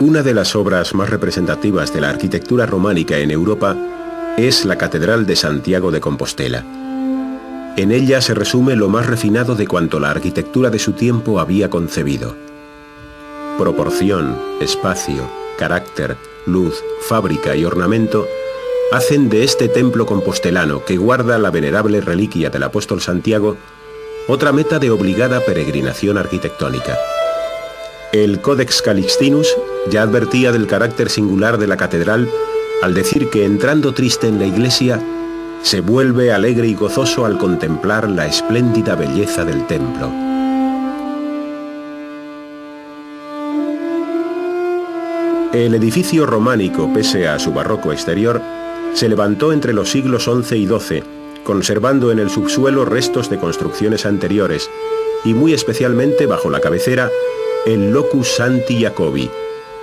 Una de las obras más representativas de la arquitectura románica en Europa es la Catedral de Santiago de Compostela. En ella se resume lo más refinado de cuanto la arquitectura de su tiempo había concebido. Proporción, espacio, carácter, luz, fábrica y ornamento hacen de este templo compostelano, que guarda la venerable reliquia del apóstol Santiago, otra meta de obligada peregrinación arquitectónica. El Codex Calixtinus ya advertía del carácter singular de la catedral al decir que, entrando triste en la iglesia, se vuelve alegre y gozoso al contemplar la espléndida belleza del templo. El edificio románico, pese a su barroco exterior, se levantó entre los siglos XI y XII, conservando en el subsuelo restos de construcciones anteriores y muy especialmente bajo la cabecera el Locus Sancti Jacobi,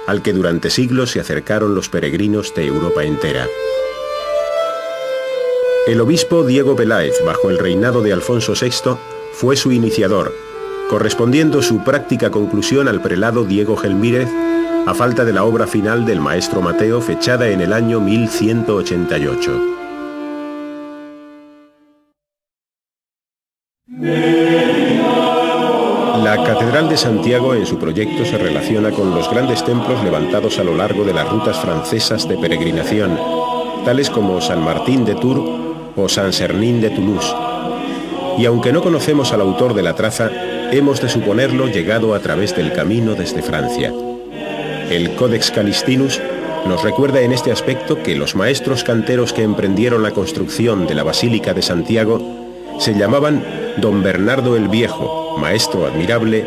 al que durante siglos se acercaron los peregrinos de Europa entera. El obispo Diego Peláez, bajo el reinado de Alfonso VI, fue su iniciador, correspondiendo su práctica conclusión al prelado Diego Gelmírez, a falta de la obra final del maestro Mateo, fechada en el año 1188. La Catedral de Santiago en su proyecto se relaciona con los grandes templos levantados a lo largo de las rutas francesas de peregrinación, tales como San Martín de Tours o San Sernin de Toulouse. Y aunque no conocemos al autor de la traza, hemos de suponerlo llegado a través del camino desde Francia. El Codex Calixtinus nos recuerda en este aspecto que los maestros canteros que emprendieron la construcción de la Basílica de Santiago se llamaban Don Bernardo el Viejo, maestro admirable,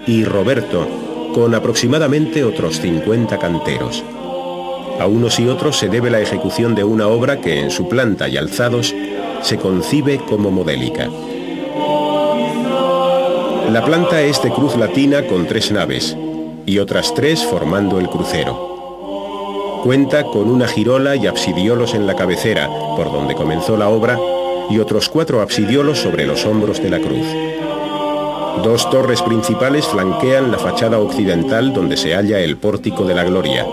y Roberto, con aproximadamente otros 50 canteros. A unos y otros se debe la ejecución de una obra que en su planta y alzados se concibe como modélica. La planta es de cruz latina con 3 naves y otras 3 formando el crucero. Cuenta con una girola y absidiolos en la cabecera, por donde comenzó la obra, y otros 4 absidiolos sobre los hombros de la cruz. 2 torres principales flanquean la fachada occidental, donde se halla el Pórtico de la Gloria,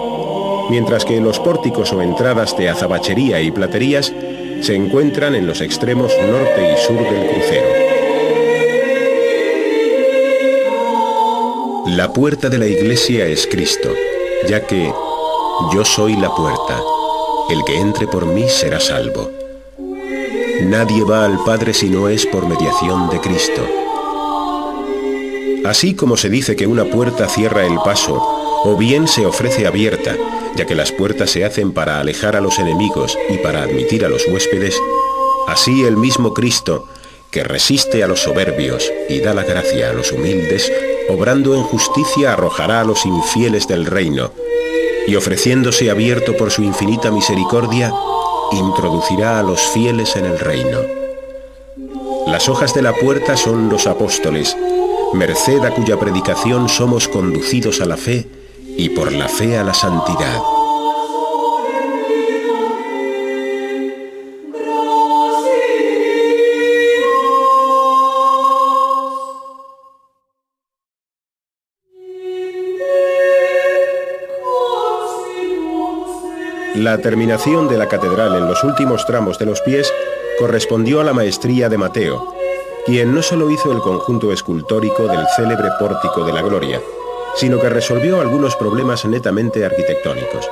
mientras que los pórticos o entradas de azabachería y platerías se encuentran en los extremos norte y sur del crucero. La puerta de la iglesia es Cristo, ya que yo soy la puerta, el que entre por mí será salvo. Nadie va al Padre si no es por mediación de Cristo. Así como se dice que una puerta cierra el paso, o bien se ofrece abierta, ya que las puertas se hacen para alejar a los enemigos y para admitir a los huéspedes, así el mismo Cristo, que resiste a los soberbios y da la gracia a los humildes, obrando en justicia arrojará a los infieles del reino, y ofreciéndose abierto por su infinita misericordia, introducirá a los fieles en el reino. Las hojas de la puerta son los apóstoles, merced a cuya predicación somos conducidos a la fe y por la fe a la santidad. La terminación de la catedral en los últimos tramos de los pies correspondió a la maestría de Mateo, quien no solo hizo el conjunto escultórico del célebre Pórtico de la Gloria, sino que resolvió algunos problemas netamente arquitectónicos.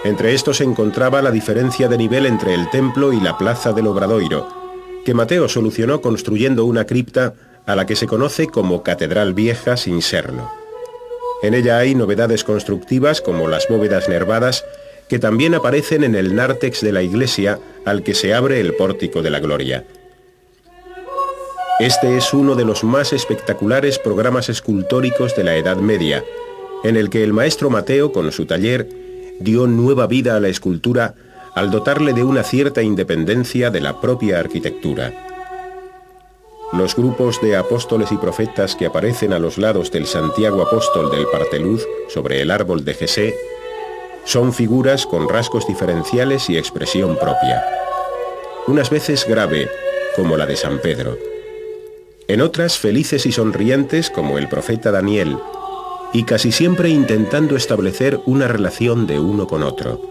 Entre estos se encontraba la diferencia de nivel entre el templo y la plaza del Obradoiro, que Mateo solucionó construyendo una cripta a la que se conoce como Catedral Vieja sin serlo. En ella hay novedades constructivas como las bóvedas nervadas, que también aparecen en el nártex de la iglesia al que se abre el Pórtico de la Gloria. Este es uno de los más espectaculares programas escultóricos de la Edad Media, en el que el maestro Mateo, con su taller, dio nueva vida a la escultura al dotarle de una cierta independencia de la propia arquitectura. Los grupos de apóstoles y profetas que aparecen a los lados del Santiago Apóstol del Parteluz sobre el árbol de Jesé son figuras con rasgos diferenciales y expresión propia. Unas veces grave, como la de San Pedro. En otras felices y sonrientes, como el profeta Daniel, y casi siempre intentando establecer una relación de uno con otro.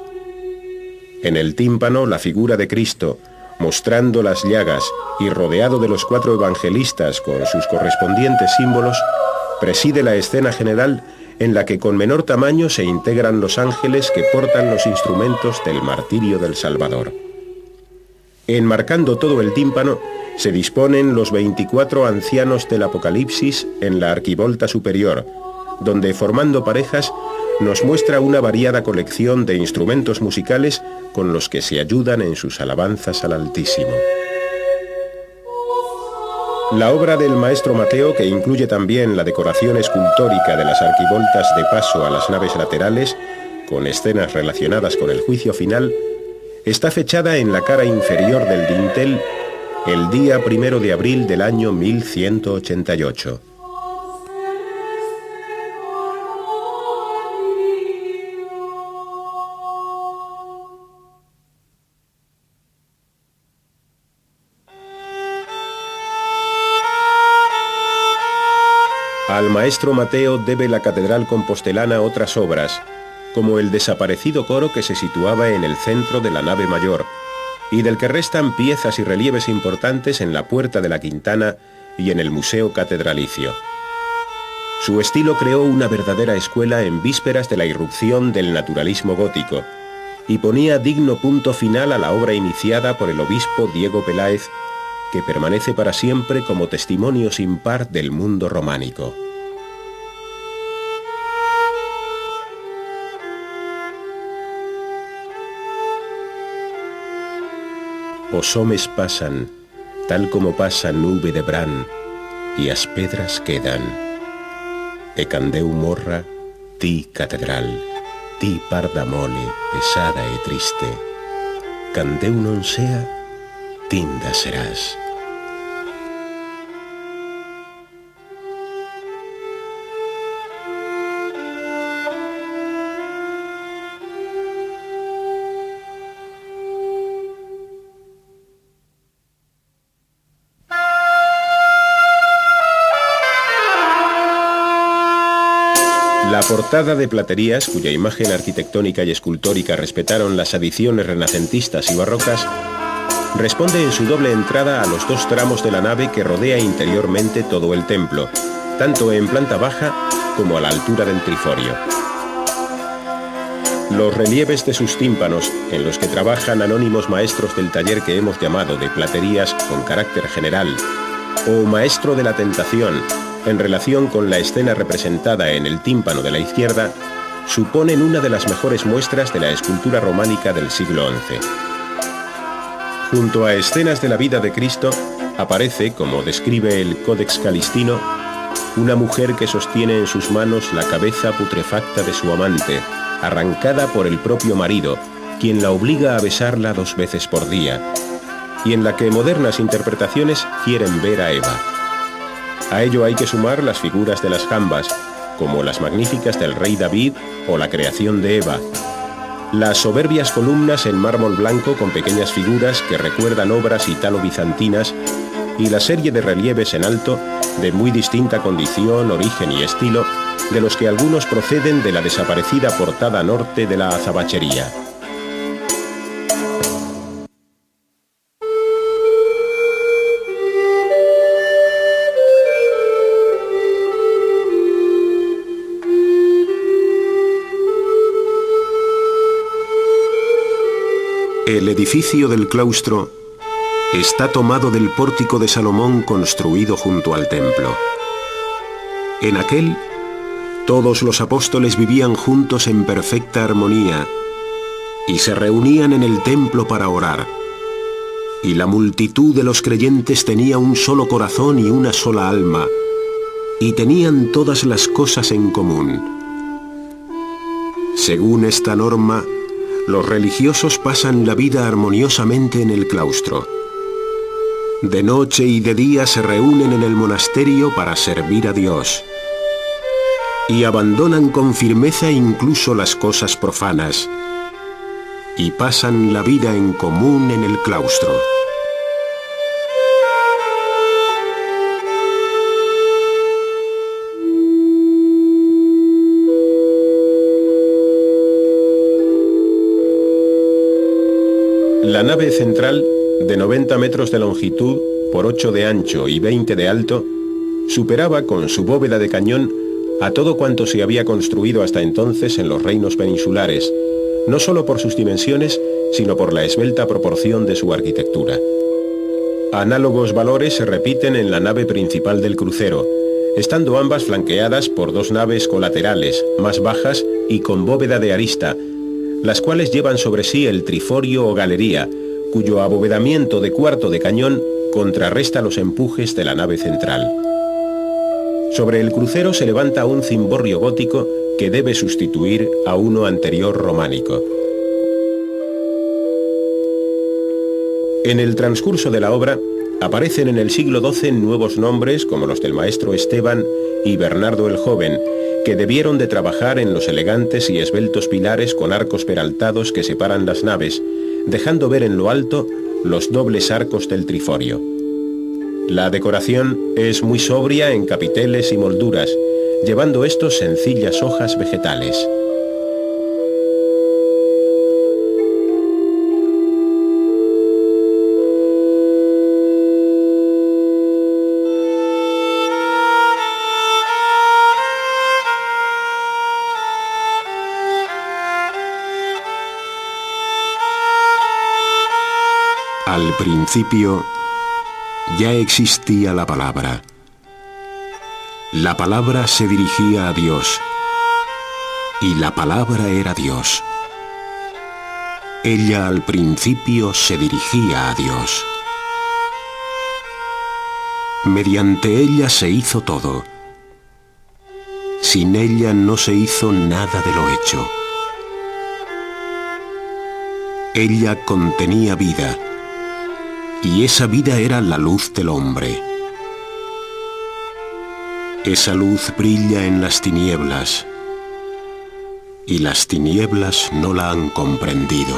En el tímpano, la figura de Cristo, mostrando las llagas y rodeado de los 4 evangelistas con sus correspondientes símbolos, preside la escena general en la que con menor tamaño se integran los ángeles que portan los instrumentos del martirio del Salvador. Enmarcando todo el tímpano, se disponen los 24 ancianos del Apocalipsis en la arquivolta superior, donde, formando parejas, nos muestra una variada colección de instrumentos musicales con los que se ayudan en sus alabanzas al Altísimo. La obra del maestro Mateo, que incluye también la decoración escultórica de las arquivoltas de paso a las naves laterales, con escenas relacionadas con el juicio final, está fechada en la cara inferior del dintel el día 1 de abril del año 1188. Al maestro Mateo debe la catedral compostelana otras obras, como el desaparecido coro que se situaba en el centro de la nave mayor, y del que restan piezas y relieves importantes en la Puerta de la Quintana y en el Museo Catedralicio. Su estilo creó una verdadera escuela en vísperas de la irrupción del naturalismo gótico, y ponía digno punto final a la obra iniciada por el obispo Diego Peláez, que permanece para siempre como testimonio sin par del mundo románico. Os homes pasan, tal como pasa nube de bran, y as pedras quedan. E candeu morra, ti catedral, ti parda mole, pesada e triste. Candeu non sea, tinda serás. La portada de Platerías, cuya imagen arquitectónica y escultórica respetaron las adiciones renacentistas y barrocas, responde en su doble entrada a los 2 tramos de la nave que rodea interiormente todo el templo, tanto en planta baja como a la altura del triforio. Los relieves de sus tímpanos, en los que trabajan anónimos maestros del taller que hemos llamado de Platerías con carácter general, o Maestro de la Tentación, en relación con la escena representada en el tímpano de la izquierda, suponen una de las mejores muestras de la escultura románica del siglo XI. Junto a escenas de la vida de Cristo, aparece, como describe el Codex Calistino, una mujer que sostiene en sus manos la cabeza putrefacta de su amante, arrancada por el propio marido, quien la obliga a besarla 2 veces por día, y en la que modernas interpretaciones quieren ver a Eva. A ello hay que sumar las figuras de las jambas, como las magníficas del rey David o la creación de Eva, las soberbias columnas en mármol blanco con pequeñas figuras que recuerdan obras ítalo-bizantinas y la serie de relieves en alto de muy distinta condición, origen y estilo, de los que algunos proceden de la desaparecida portada norte de la azabachería. El edificio del claustro está tomado del pórtico de Salomón construido junto al templo. En aquel, todos los apóstoles vivían juntos en perfecta armonía y se reunían en el templo para orar. Y la multitud de los creyentes tenía un solo corazón y una sola alma, y tenían todas las cosas en común. Según esta norma, los religiosos pasan la vida armoniosamente en el claustro. De noche y de día se reúnen en el monasterio para servir a Dios. Y abandonan con firmeza incluso las cosas profanas. Y pasan la vida en común en el claustro. La nave central, de 90 metros de longitud por 8 de ancho y 20 de alto, superaba con su bóveda de cañón a todo cuanto se había construido hasta entonces en los reinos peninsulares, no solo por sus dimensiones, sino por la esbelta proporción de su arquitectura. Análogos valores se repiten en la nave principal del crucero, estando ambas flanqueadas por 2 naves colaterales, más bajas y con bóveda de arista, las cuales llevan sobre sí el triforio o galería, cuyo abovedamiento de cuarto de cañón contrarresta los empujes de la nave central. Sobre el crucero se levanta un cimborrio gótico que debe sustituir a uno anterior románico. En el transcurso de la obra, aparecen en el siglo XII nuevos nombres como los del maestro Esteban y Bernardo el Joven, que debieron de trabajar en los elegantes y esbeltos pilares con arcos peraltados que separan las naves, dejando ver en lo alto los dobles arcos del triforio. La decoración es muy sobria en capiteles y molduras, llevando estos sencillas hojas vegetales. Al principio ya existía la palabra. La palabra se dirigía a Dios y la palabra era Dios. Ella al principio se dirigía a Dios. Mediante ella se hizo todo. Sin ella no se hizo nada de lo hecho. Ella contenía vida, y esa vida era la luz del hombre. Esa luz brilla en las tinieblas, y las tinieblas no la han comprendido.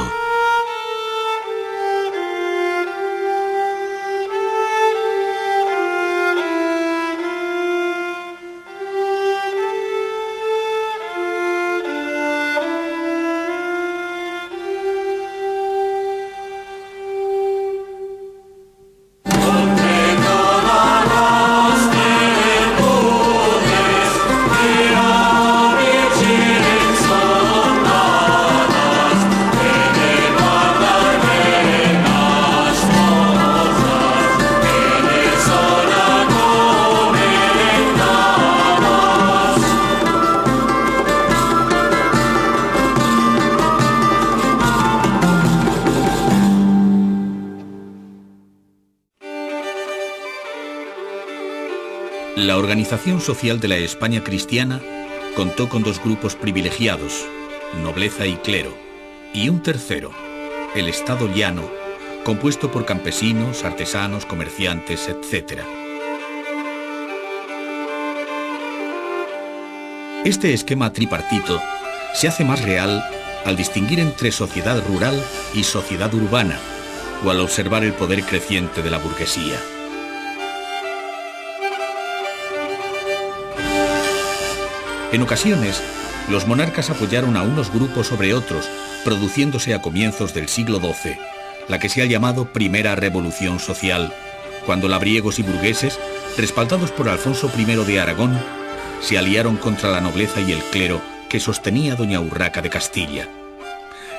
La organización social de la España cristiana contó con 2 grupos privilegiados, nobleza y clero, y un tercero, el Estado llano, compuesto por campesinos, artesanos, comerciantes, etc. Este esquema tripartito se hace más real al distinguir entre sociedad rural y sociedad urbana, o al observar el poder creciente de la burguesía. En ocasiones, los monarcas apoyaron a unos grupos sobre otros, produciéndose a comienzos del siglo XII, la que se ha llamado Primera Revolución Social, cuando labriegos y burgueses, respaldados por Alfonso I de Aragón, se aliaron contra la nobleza y el clero que sostenía doña Urraca de Castilla.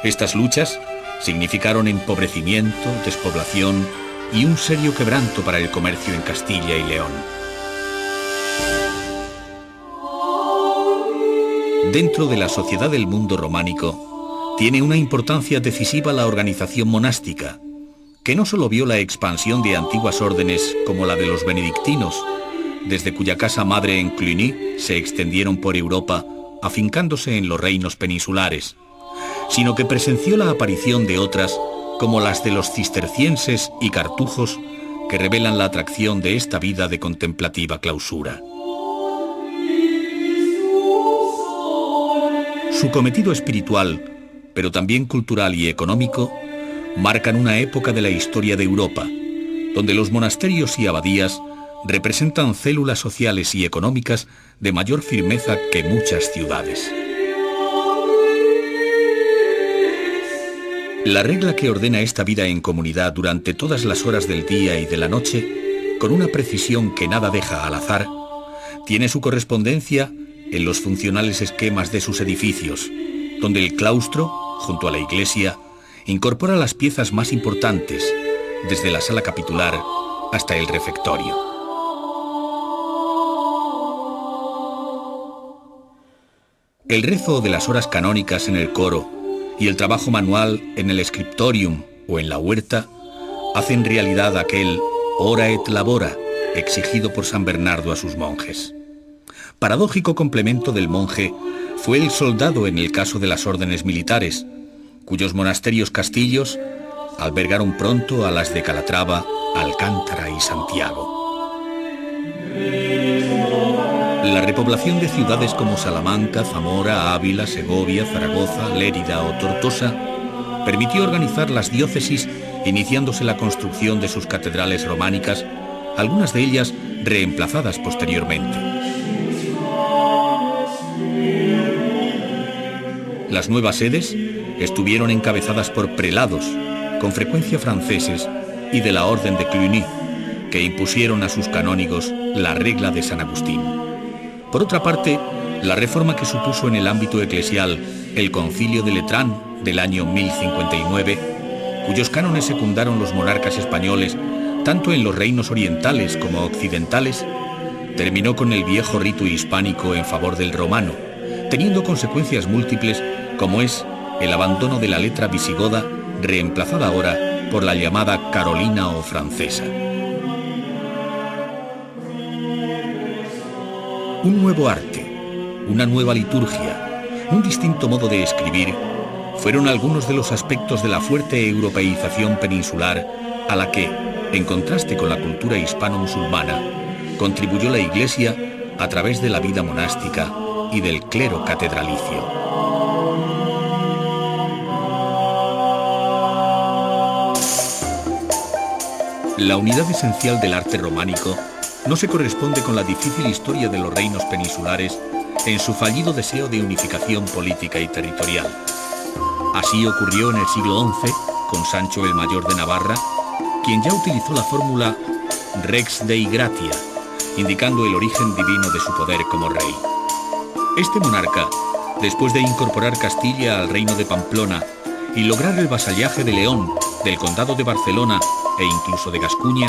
Estas luchas significaron empobrecimiento, despoblación y un serio quebranto para el comercio en Castilla y León. Dentro de la sociedad del mundo románico, tiene una importancia decisiva la organización monástica, que no solo vio la expansión de antiguas órdenes como la de los benedictinos, desde cuya casa madre en Cluny se extendieron por Europa, afincándose en los reinos peninsulares, sino que presenció la aparición de otras, como las de los cistercienses y cartujos, que revelan la atracción de esta vida de contemplativa clausura. Su cometido espiritual, pero también cultural y económico, marcan una época de la historia de Europa, donde los monasterios y abadías representan células sociales y económicas de mayor firmeza que muchas ciudades. La regla que ordena esta vida en comunidad durante todas las horas del día y de la noche, con una precisión que nada deja al azar, tiene su correspondencia en los funcionales esquemas de sus edificios, donde el claustro, junto a la iglesia, incorpora las piezas más importantes, desde la sala capitular hasta el refectorio. El rezo de las horas canónicas en el coro y el trabajo manual en el scriptorium o en la huerta hacen realidad aquel ora et labora exigido por San Bernardo a sus monjes. Paradójico complemento del monje fue el soldado en el caso de las órdenes militares, cuyos monasterios castillos albergaron pronto a las de Calatrava, Alcántara y Santiago. La repoblación de ciudades como Salamanca, Zamora, Ávila, Segovia, Zaragoza, Lérida o Tortosa permitió organizar las diócesis, iniciándose la construcción de sus catedrales románicas, algunas de ellas reemplazadas posteriormente. Las nuevas sedes estuvieron encabezadas por prelados, con frecuencia franceses, y de la Orden de Cluny, que impusieron a sus canónigos la regla de San Agustín. Por otra parte, la reforma que supuso en el ámbito eclesial el Concilio de Letrán del año 1059, cuyos cánones secundaron los monarcas españoles tanto en los reinos orientales como occidentales, terminó con el viejo rito hispánico en favor del romano, teniendo consecuencias múltiples como es el abandono de la letra visigoda, reemplazada ahora por la llamada carolina o francesa. Un nuevo arte, una nueva liturgia, un distinto modo de escribir, fueron algunos de los aspectos de la fuerte europeización peninsular a la que, en contraste con la cultura hispano-musulmana, contribuyó la Iglesia a través de la vida monástica y del clero catedralicio. La unidad esencial del arte románico no se corresponde con la difícil historia de los reinos peninsulares en su fallido deseo de unificación política y territorial. Así ocurrió en el siglo XI con Sancho el Mayor de Navarra, quien ya utilizó la fórmula Rex Dei Gratia, indicando el origen divino de su poder como rey. Este monarca, después de incorporar Castilla al reino de Pamplona y lograr el vasallaje de León, del condado de Barcelona e incluso de Gascuña,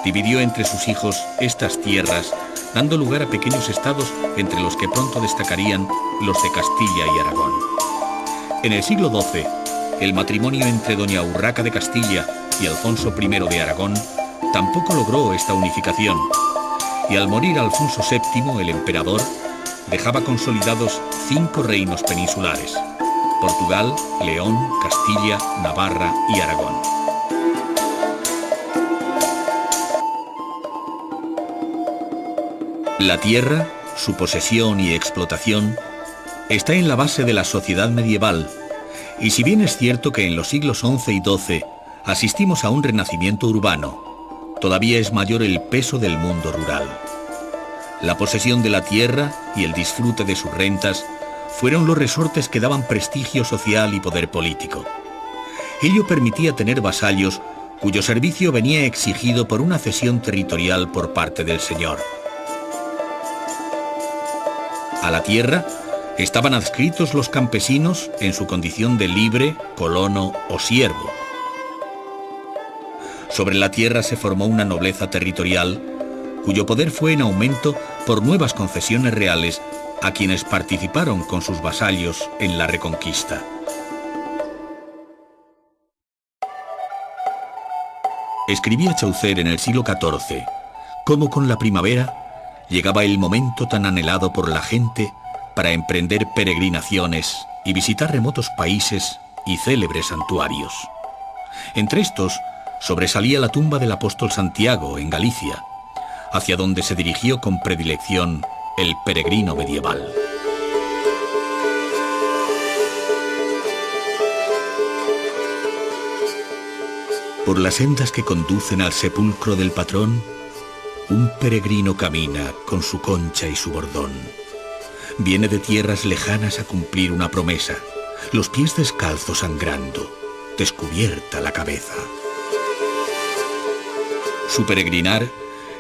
dividió entre sus hijos estas tierras, dando lugar a pequeños estados entre los que pronto destacarían los de Castilla y Aragón. En el siglo XII, el matrimonio entre doña Urraca de Castilla y Alfonso I de Aragón tampoco logró esta unificación, y al morir Alfonso VII, el emperador, dejaba consolidados 5 reinos peninsulares: Portugal, León, Castilla, Navarra y Aragón. La tierra, su posesión y explotación, está en la base de la sociedad medieval, y si bien es cierto que en los siglos XI y XII asistimos a un renacimiento urbano, todavía es mayor el peso del mundo rural. La posesión de la tierra y el disfrute de sus rentas fueron los resortes que daban prestigio social y poder político. Ello permitía tener vasallos cuyo servicio venía exigido por una cesión territorial por parte del señor. A la tierra estaban adscritos los campesinos en su condición de libre, colono o siervo. Sobre la tierra se formó una nobleza territorial, cuyo poder fue en aumento por nuevas concesiones reales a quienes participaron con sus vasallos en la Reconquista. Escribía Chaucer en el siglo XIV cómo con la primavera llegaba el momento tan anhelado por la gente para emprender peregrinaciones y visitar remotos países y célebres santuarios. Entre estos sobresalía la tumba del apóstol Santiago en Galicia, hacia donde se dirigió con predilección el peregrino medieval. Por las sendas que conducen al sepulcro del patrón, un peregrino camina con su concha y su bordón. Viene de tierras lejanas a cumplir una promesa, los pies descalzos sangrando, descubierta la cabeza. Su peregrinar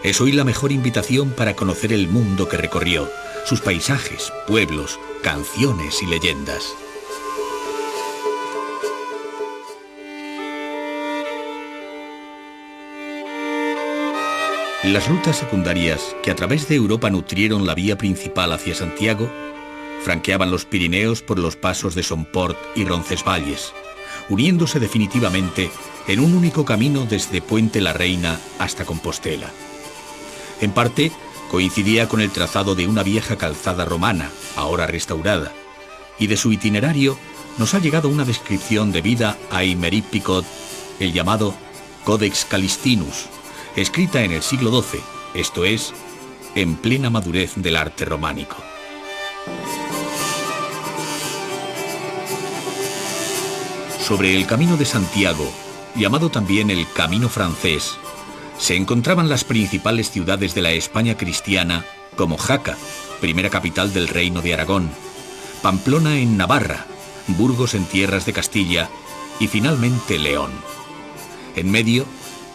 es hoy la mejor invitación para conocer el mundo que recorrió, sus paisajes, pueblos, canciones y leyendas. Las rutas secundarias que a través de Europa nutrieron la vía principal hacia Santiago franqueaban los Pirineos por los pasos de Somport y Roncesvalles, uniéndose definitivamente en un único camino desde Puente la Reina hasta Compostela. En parte, coincidía con el trazado de una vieja calzada romana, ahora restaurada, y de su itinerario nos ha llegado una descripción debida a Aymeric Picot, el llamado Codex Calistinus, escrita en el siglo XII, esto es, en plena madurez del arte románico. Sobre el Camino de Santiago, llamado también el Camino francés, se encontraban las principales ciudades de la España cristiana, como Jaca, primera capital del Reino de Aragón, Pamplona en Navarra, Burgos en tierras de Castilla y finalmente León. En medio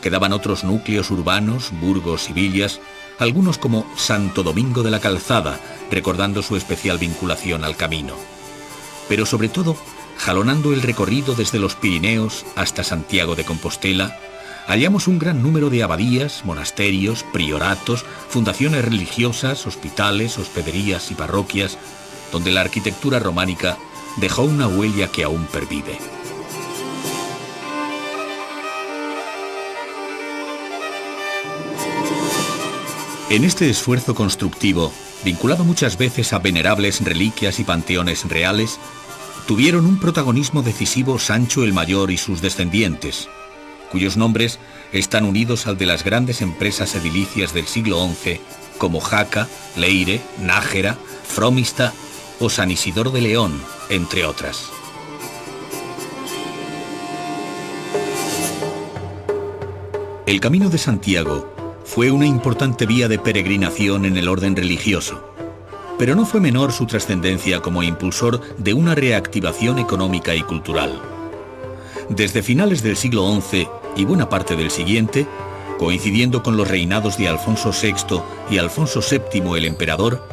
quedaban otros núcleos urbanos, burgos y villas, algunos como Santo Domingo de la Calzada, recordando su especial vinculación al camino. Pero sobre todo, jalonando el recorrido desde los Pirineos hasta Santiago de Compostela, hallamos un gran número de abadías, monasterios, prioratos, fundaciones religiosas, hospitales, hospederías y parroquias, donde la arquitectura románica dejó una huella que aún pervive. En este esfuerzo constructivo, vinculado muchas veces a venerables reliquias y panteones reales, tuvieron un protagonismo decisivo Sancho el Mayor y sus descendientes, cuyos nombres están unidos al de las grandes empresas edilicias del siglo XI, como Jaca, Leire, Nájera, Fromista o San Isidoro de León, entre otras. El Camino de Santiago fue una importante vía de peregrinación en el orden religioso, pero no fue menor su trascendencia como impulsor de una reactivación económica y cultural. Desde finales del siglo XI y buena parte del siguiente, coincidiendo con los reinados de Alfonso VI y Alfonso VII el emperador,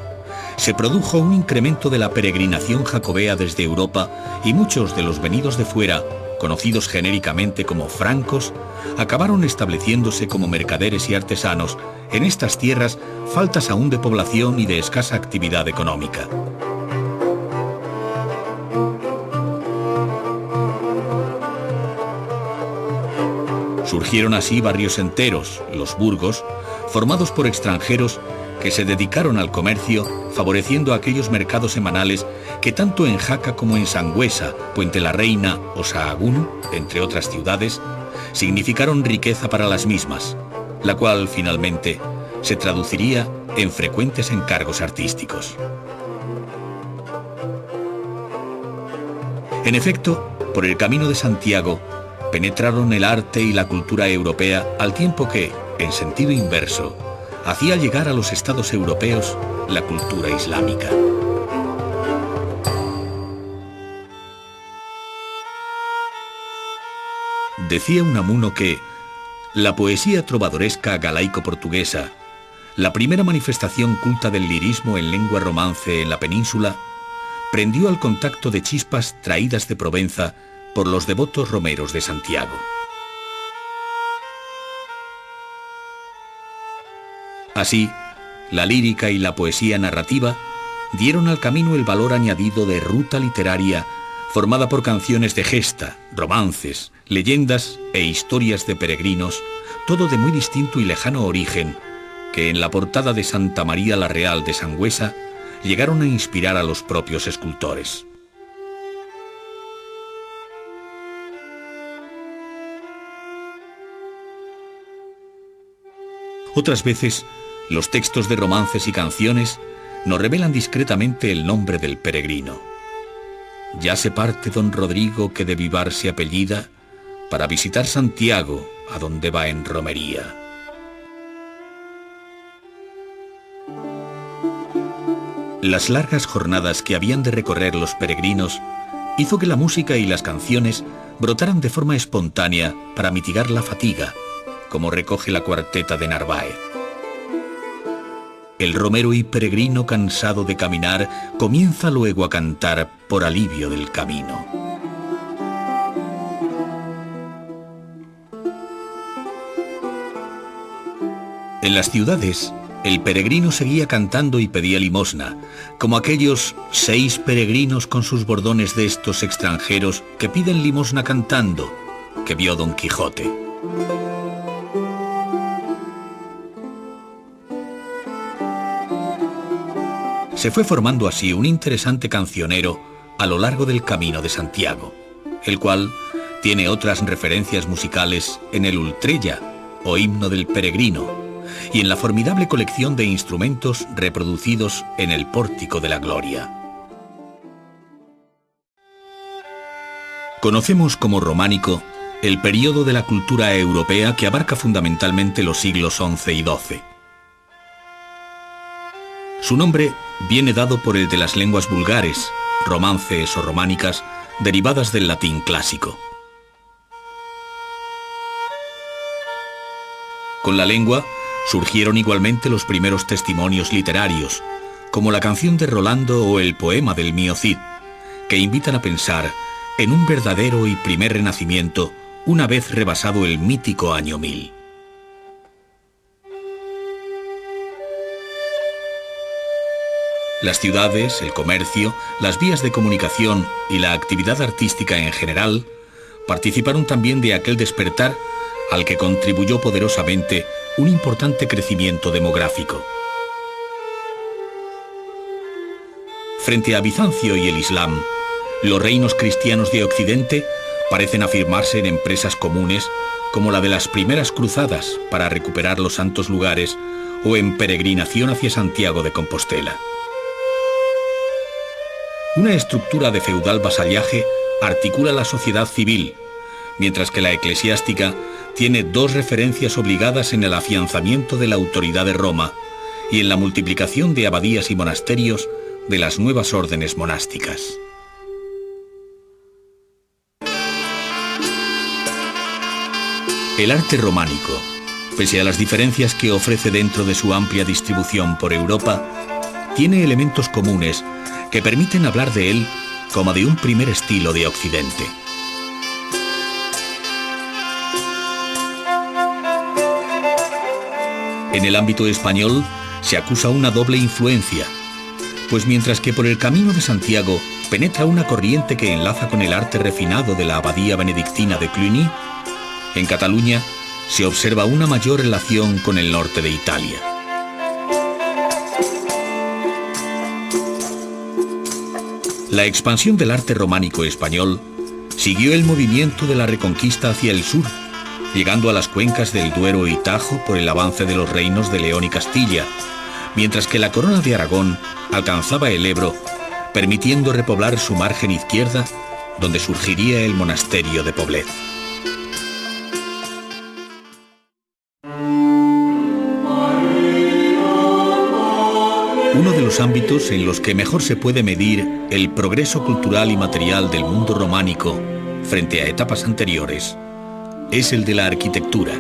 se produjo un incremento de la peregrinación jacobea desde Europa y muchos de los venidos de fuera, conocidos genéricamente como francos, acabaron estableciéndose como mercaderes y artesanos en estas tierras faltas aún de población y de escasa actividad económica. Surgieron así barrios enteros, los burgos, formados por extranjeros que se dedicaron al comercio, favoreciendo aquellos mercados semanales que tanto en Jaca como en Sangüesa, Puente la Reina o Sahagún, entre otras ciudades, significaron riqueza para las mismas, la cual finalmente se traduciría en frecuentes encargos artísticos. En efecto, por el Camino de Santiago penetraron el arte y la cultura europea al tiempo que, en sentido inverso, hacía llegar a los estados europeos la cultura islámica. Decía Unamuno que la poesía trovadoresca galaico-portuguesa, la primera manifestación culta del lirismo en lengua romance en la península, prendió al contacto de chispas traídas de Provenza por los devotos romeros de Santiago. Así, la lírica y la poesía narrativa dieron al camino el valor añadido de ruta literaria formada por canciones de gesta, romances, leyendas e historias de peregrinos, todo de muy distinto y lejano origen, que en la portada de Santa María la Real de Sangüesa llegaron a inspirar a los propios escultores. Otras veces, los textos de romances y canciones nos revelan discretamente el nombre del peregrino. Ya se parte don Rodrigo que de Vivar se apellida para visitar Santiago, a donde va en romería. Las largas jornadas que habían de recorrer los peregrinos hizo que la música y las canciones brotaran de forma espontánea para mitigar la fatiga, como recoge la cuarteta de Narváez. El romero y peregrino cansado de caminar comienza luego a cantar por alivio del camino. En las ciudades, el peregrino seguía cantando y pedía limosna, como aquellos 6 peregrinos con sus bordones de estos extranjeros que piden limosna cantando, que vio Don Quijote. Se fue formando así un interesante cancionero a lo largo del Camino de Santiago, el cual tiene otras referencias musicales en el Ultrella, o himno del peregrino, y en la formidable colección de instrumentos reproducidos en el Pórtico de la Gloria. Conocemos como románico el período de la cultura europea que abarca fundamentalmente los siglos XI y XII. Su nombre viene dado por el de las lenguas vulgares, romances o románicas, derivadas del latín clásico. Con la lengua surgieron igualmente los primeros testimonios literarios, como la canción de Rolando o el poema del Mío Cid, que invitan a pensar en un verdadero y primer renacimiento una vez rebasado el mítico año 1000. Las ciudades, el comercio, las vías de comunicación y la actividad artística en general participaron también de aquel despertar al que contribuyó poderosamente un importante crecimiento demográfico. Frente a Bizancio y el Islam, los reinos cristianos de Occidente parecen afirmarse en empresas comunes como la de las primeras cruzadas para recuperar los santos lugares o en peregrinación hacia Santiago de Compostela. Una estructura de feudal vasallaje articula la sociedad civil, mientras que la eclesiástica tiene 2 referencias obligadas en el afianzamiento de la autoridad de Roma y en la multiplicación de abadías y monasterios de las nuevas órdenes monásticas. El arte románico, pese a las diferencias que ofrece dentro de su amplia distribución por Europa, tiene elementos comunes que permiten hablar de él como de un primer estilo de Occidente. En el ámbito español se acusa una doble influencia, pues mientras que por el Camino de Santiago penetra una corriente que enlaza con el arte refinado de la abadía benedictina de Cluny, en Cataluña se observa una mayor relación con el norte de Italia. La expansión del arte románico español siguió el movimiento de la Reconquista hacia el sur, llegando a las cuencas del Duero y Tajo por el avance de los reinos de León y Castilla, mientras que la corona de Aragón alcanzaba el Ebro, permitiendo repoblar su margen izquierda, donde surgiría el monasterio de Poblet. Uno de los ámbitos en los que mejor se puede medir el progreso cultural y material del mundo románico frente a etapas anteriores es el de la arquitectura,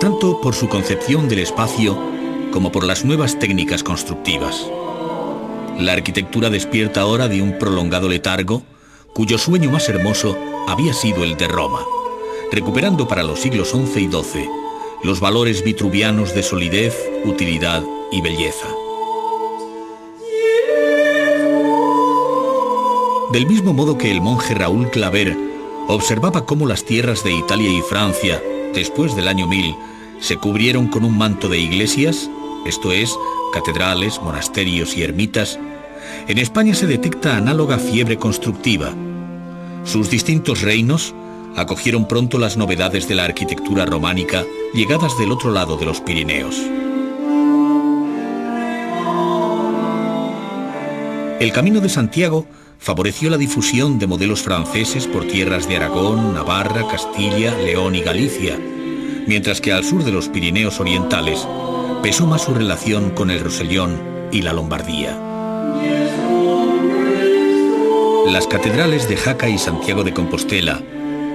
tanto por su concepción del espacio como por las nuevas técnicas constructivas. La arquitectura despierta ahora de un prolongado letargo, cuyo sueño más hermoso había sido el de Roma, recuperando para los siglos XI y XII los valores vitruvianos de solidez, utilidad y belleza. Del mismo modo que el monje Raúl Claver observaba cómo las tierras de Italia y Francia, después del año 1000, se cubrieron con un manto de iglesias, esto es, catedrales, monasterios y ermitas, en España se detecta análoga fiebre constructiva. Sus distintos reinos acogieron pronto las novedades de la arquitectura románica llegadas del otro lado de los Pirineos. El Camino de Santiago favoreció la difusión de modelos franceses por tierras de Aragón, Navarra, Castilla, León y Galicia, mientras que al sur de los Pirineos orientales pesó más su relación con el Rosellón y la Lombardía. Las catedrales de Jaca y Santiago de Compostela,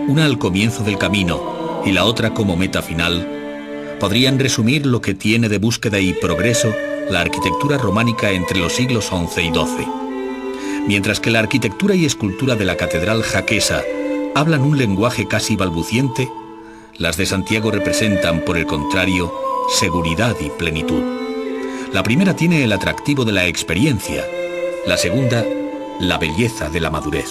una al comienzo del camino y la otra como meta final, podrían resumir lo que tiene de búsqueda y progreso la arquitectura románica entre los siglos XI y XII. Mientras que la arquitectura y escultura de la catedral jaquesa hablan un lenguaje casi balbuciente, las de Santiago representan, por el contrario, seguridad y plenitud. La primera tiene el atractivo de la experiencia, la segunda, la belleza de la madurez.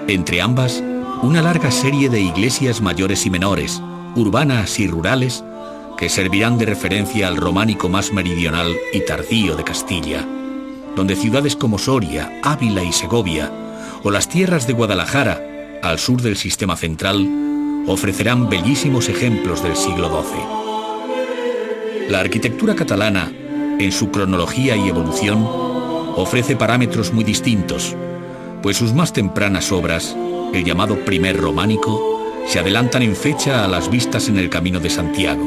Entre ambas, una larga serie de iglesias mayores y menores, urbanas y rurales, que servirán de referencia al románico más meridional y tardío de Castilla, donde ciudades como Soria, Ávila y Segovia, o las tierras de Guadalajara, al sur del sistema central, ofrecerán bellísimos ejemplos del siglo XII. La arquitectura catalana, en su cronología y evolución, ofrece parámetros muy distintos, pues sus más tempranas obras, el llamado primer románico, se adelantan en fecha a las vistas en el Camino de Santiago.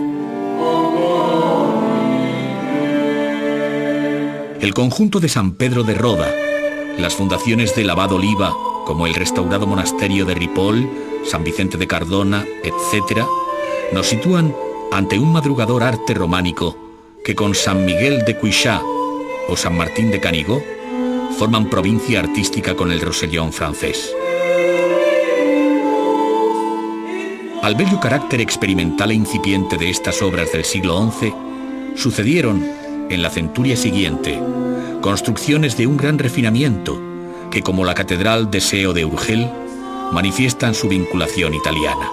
El conjunto de San Pedro de Roda, las fundaciones del Abad Oliva, como el restaurado monasterio de Ripoll, San Vicente de Cardona, etc., nos sitúan ante un madrugador arte románico que con San Miguel de Cuixà o San Martín de Canigó forman provincia artística con el Rosellón francés. Al bello carácter experimental e incipiente de estas obras del siglo XI, sucedieron, en la centuria siguiente, construcciones de un gran refinamiento que, como la Catedral de Seo de Urgel, manifiestan su vinculación italiana.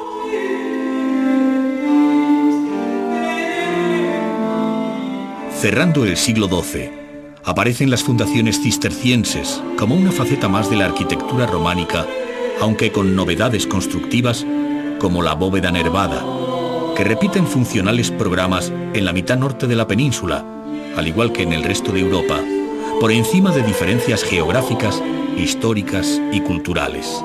Cerrando el siglo XII, aparecen las fundaciones cistercienses como una faceta más de la arquitectura románica, aunque con novedades constructivas como la bóveda nervada, que repiten funcionales programas en la mitad norte de la península, al igual que en el resto de Europa, por encima de diferencias geográficas, históricas y culturales.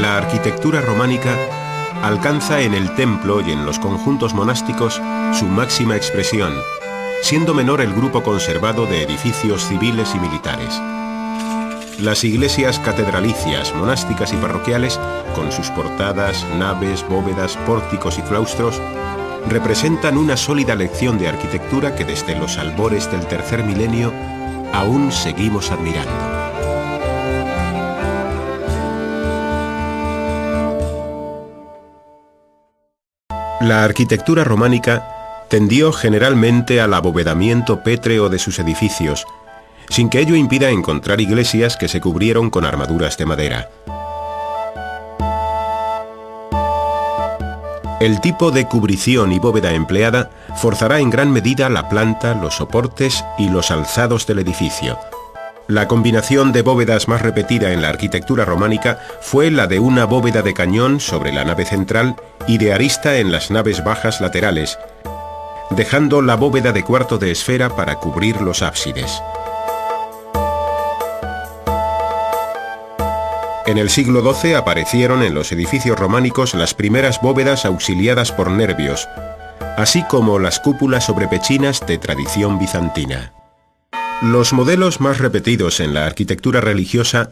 La arquitectura románica alcanza en el templo y en los conjuntos monásticos su máxima expresión, siendo menor el grupo conservado de edificios civiles y militares. Las iglesias catedralicias, monásticas y parroquiales, con sus portadas, naves, bóvedas, pórticos y claustros, representan una sólida lección de arquitectura que desde los albores del tercer milenio aún seguimos admirando. La arquitectura románica tendió generalmente al abovedamiento pétreo de sus edificios, sin que ello impida encontrar iglesias que se cubrieron con armaduras de madera. El tipo de cubrición y bóveda empleada forzará en gran medida la planta, los soportes y los alzados del edificio. La combinación de bóvedas más repetida en la arquitectura románica fue la de una bóveda de cañón sobre la nave central y de arista en las naves bajas laterales, dejando la bóveda de cuarto de esfera para cubrir los ábsides. En el siglo XII aparecieron en los edificios románicos las primeras bóvedas auxiliadas por nervios, así como las cúpulas sobrepechinas de tradición bizantina. Los modelos más repetidos en la arquitectura religiosa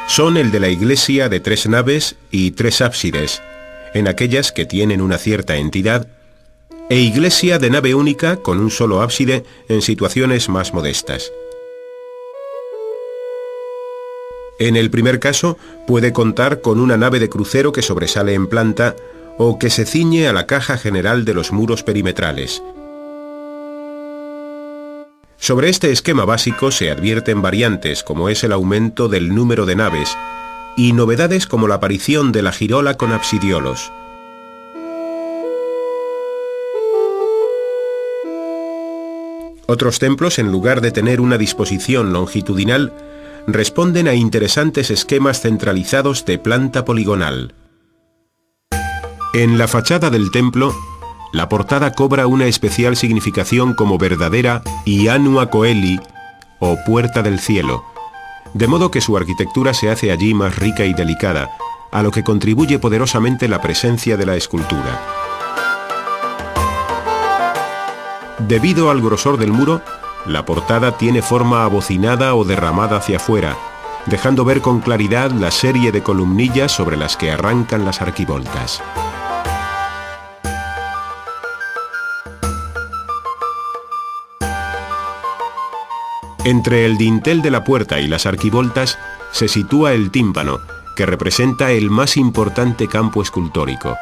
son el de la iglesia de 3 naves y 3 ábsides, en aquellas que tienen una cierta entidad, e iglesia de nave única con un solo ábside en situaciones más modestas. En el primer caso, puede contar con una nave de crucero que sobresale en planta o que se ciñe a la caja general de los muros perimetrales. Sobre este esquema básico se advierten variantes, como es el aumento del número de naves, y novedades como la aparición de la girola con absidiolos. Otros templos, en lugar de tener una disposición longitudinal, responden a interesantes esquemas centralizados de planta poligonal. En la fachada del templo, la portada cobra una especial significación como verdadera Ianua Coeli, o puerta del cielo, de modo que su arquitectura se hace allí más rica y delicada, a lo que contribuye poderosamente la presencia de la escultura. Debido al grosor del muro, la portada tiene forma abocinada o derramada hacia afuera, dejando ver con claridad la serie de columnillas sobre las que arrancan las arquivoltas. Entre el dintel de la puerta y las arquivoltas se sitúa el tímpano, que representa el más importante campo escultórico.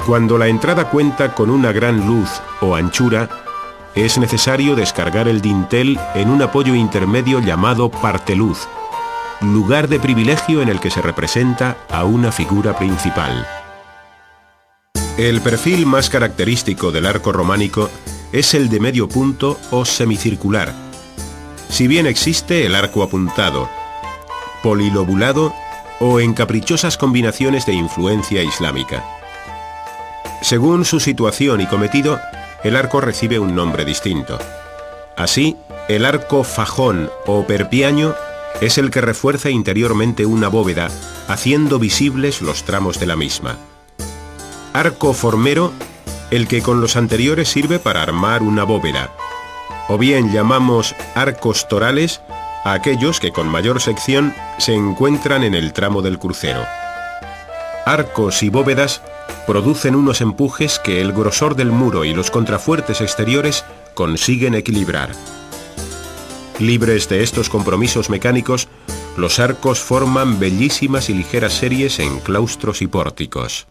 Cuando la entrada cuenta con una gran luz o anchura, es necesario descargar el dintel en un apoyo intermedio llamado parteluz, lugar de privilegio en el que se representa a una figura principal. El perfil más característico del arco románico es el de medio punto o semicircular, si bien existe el arco apuntado, polilobulado o en caprichosas combinaciones de influencia islámica. Según su situación y cometido, el arco recibe un nombre distinto. Así, el arco fajón o perpiaño es el que refuerza interiormente una bóveda, haciendo visibles los tramos de la misma. Arco formero, el que con los anteriores sirve para armar una bóveda. O bien llamamos arcos torales a aquellos que con mayor sección se encuentran en el tramo del crucero. Arcos y bóvedas producen unos empujes que el grosor del muro y los contrafuertes exteriores consiguen equilibrar. Libres de estos compromisos mecánicos, los arcos forman bellísimas y ligeras series en claustros y pórticos.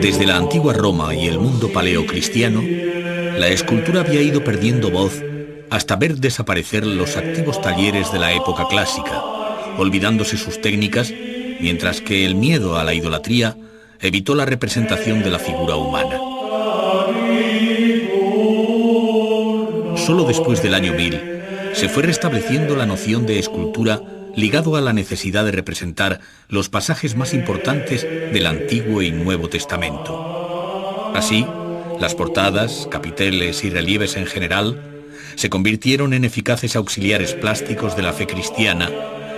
Desde la antigua Roma y el mundo paleocristiano, la escultura había ido perdiendo voz hasta ver desaparecer los activos talleres de la época clásica, olvidándose sus técnicas, mientras que el miedo a la idolatría evitó la representación de la figura humana. Solo después del año 1000 se fue restableciendo la noción de escultura ligado a la necesidad de representar los pasajes más importantes del Antiguo y Nuevo Testamento. Así, las portadas, capiteles y relieves en general se convirtieron en eficaces auxiliares plásticos de la fe cristiana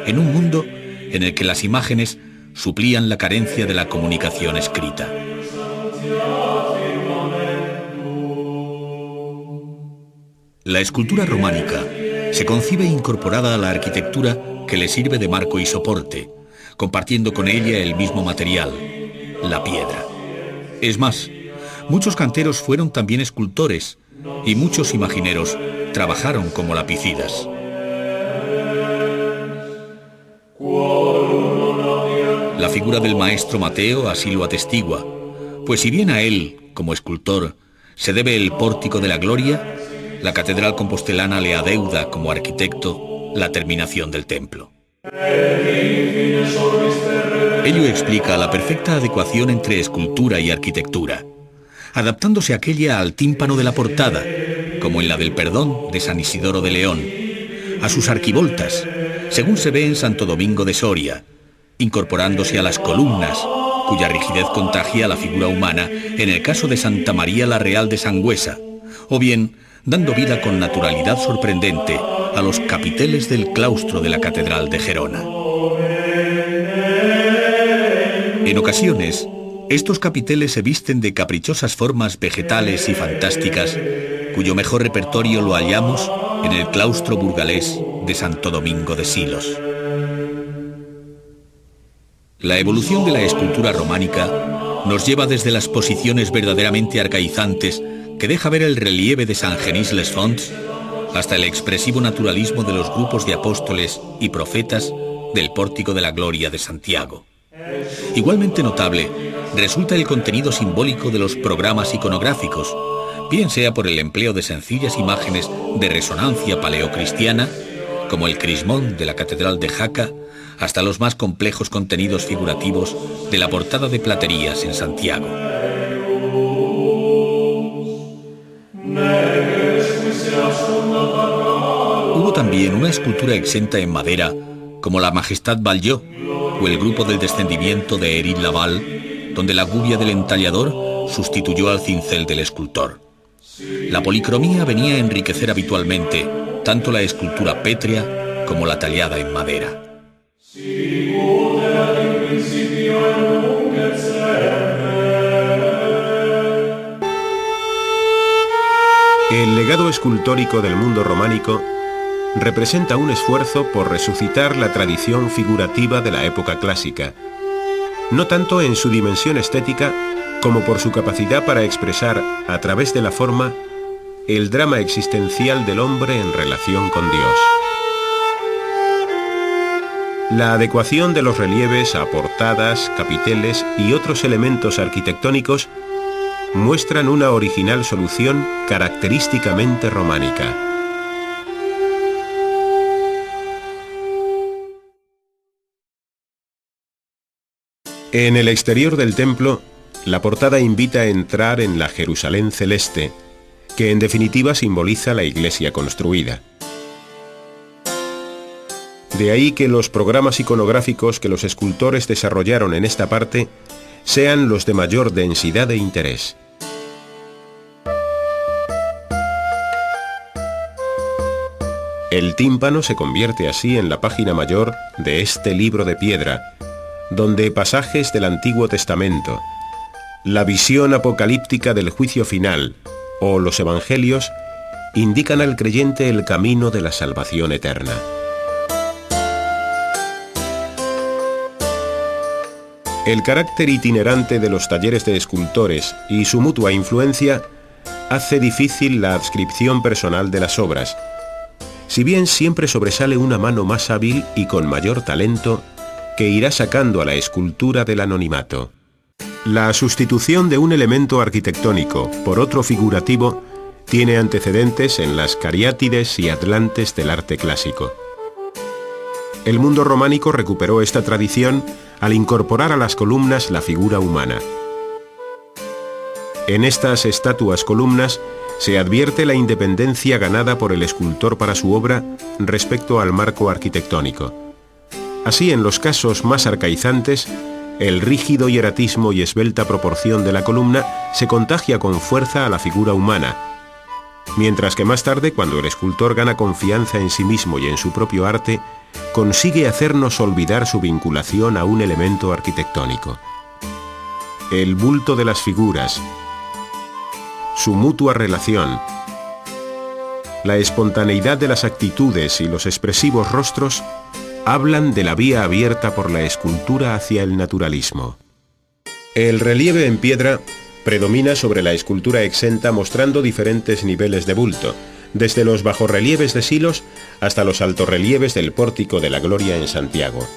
en un mundo en el que las imágenes suplían la carencia de la comunicación escrita. La escultura románica se concibe incorporada a la arquitectura que le sirve de marco y soporte, compartiendo con ella el mismo material, la piedra. Es más, muchos canteros fueron también escultores y muchos imagineros trabajaron como lapicidas. La figura del maestro Mateo así lo atestigua, pues si bien a él, como escultor, se debe el pórtico de la gloria, la catedral compostelana le adeuda como arquitecto la terminación del templo. Ello explica la perfecta adecuación entre escultura y arquitectura, adaptándose aquella al tímpano de la portada, como en la del Perdón de San Isidoro de León, a sus arquivoltas, según se ve en Santo Domingo de Soria, incorporándose a las columnas, cuya rigidez contagia la figura humana en el caso de Santa María la Real de Sangüesa, o bien dando vida con naturalidad sorprendente a los capiteles del claustro de la Catedral de Gerona. En ocasiones, estos capiteles se visten de caprichosas formas vegetales y fantásticas, cuyo mejor repertorio lo hallamos en el claustro burgalés de Santo Domingo de Silos. La evolución de la escultura románica nos lleva desde las posiciones verdaderamente arcaizantes que deja ver el relieve de San Genís les Fonts hasta el expresivo naturalismo de los grupos de apóstoles y profetas del Pórtico de la Gloria de Santiago. Igualmente notable resulta el contenido simbólico de los programas iconográficos, bien sea por el empleo de sencillas imágenes de resonancia paleocristiana, como el crismón de la Catedral de Jaca, hasta los más complejos contenidos figurativos de la portada de Platerías en Santiago. Hubo también una escultura exenta en madera, como la Majestad Ballló, o el grupo del descendimiento de Éric Laval, donde la gubia del entallador sustituyó al cincel del escultor. La policromía venía a enriquecer habitualmente tanto la escultura pétrea como la tallada en madera. legado escultórico del mundo románico representa un esfuerzo por resucitar la tradición figurativa de la época clásica, no tanto en su dimensión estética como por su capacidad para expresar, a través de la forma, el drama existencial del hombre en relación con Dios. La adecuación de los relieves a portadas, capiteles y otros elementos arquitectónicos muestran una original solución característicamente románica. En el exterior del templo, la portada invita a entrar en la Jerusalén celeste, que en definitiva simboliza la iglesia construida. De ahí que los programas iconográficos que los escultores desarrollaron en esta parte sean los de mayor densidad e interés. El tímpano se convierte así en la página mayor de este libro de piedra, donde pasajes del Antiguo Testamento, la visión apocalíptica del juicio final o los evangelios indican al creyente el camino de la salvación eterna. El carácter itinerante de los talleres de escultores y su mutua influencia hace difícil la adscripción personal de las obras, si bien siempre sobresale una mano más hábil y con mayor talento que irá sacando a la escultura del anonimato. La sustitución de un elemento arquitectónico por otro figurativo tiene antecedentes en las cariátides y atlantes del arte clásico. El mundo románico recuperó esta tradición al incorporar a las columnas la figura humana. En estas estatuas columnas se advierte la independencia ganada por el escultor para su obra respecto al marco arquitectónico. Así, en los casos más arcaizantes, el rígido hieratismo y esbelta proporción de la columna se contagia con fuerza a la figura humana, mientras que más tarde, cuando el escultor gana confianza en sí mismo y en su propio arte, consigue hacernos olvidar su vinculación a un elemento arquitectónico. El bulto de las figuras, su mutua relación, la espontaneidad de las actitudes y los expresivos rostros hablan de la vía abierta por la escultura hacia el naturalismo. El relieve en piedra predomina sobre la escultura exenta, mostrando diferentes niveles de bulto, desde los bajorrelieves de Silos hasta los altorrelieves del Pórtico de la Gloria en Santiago.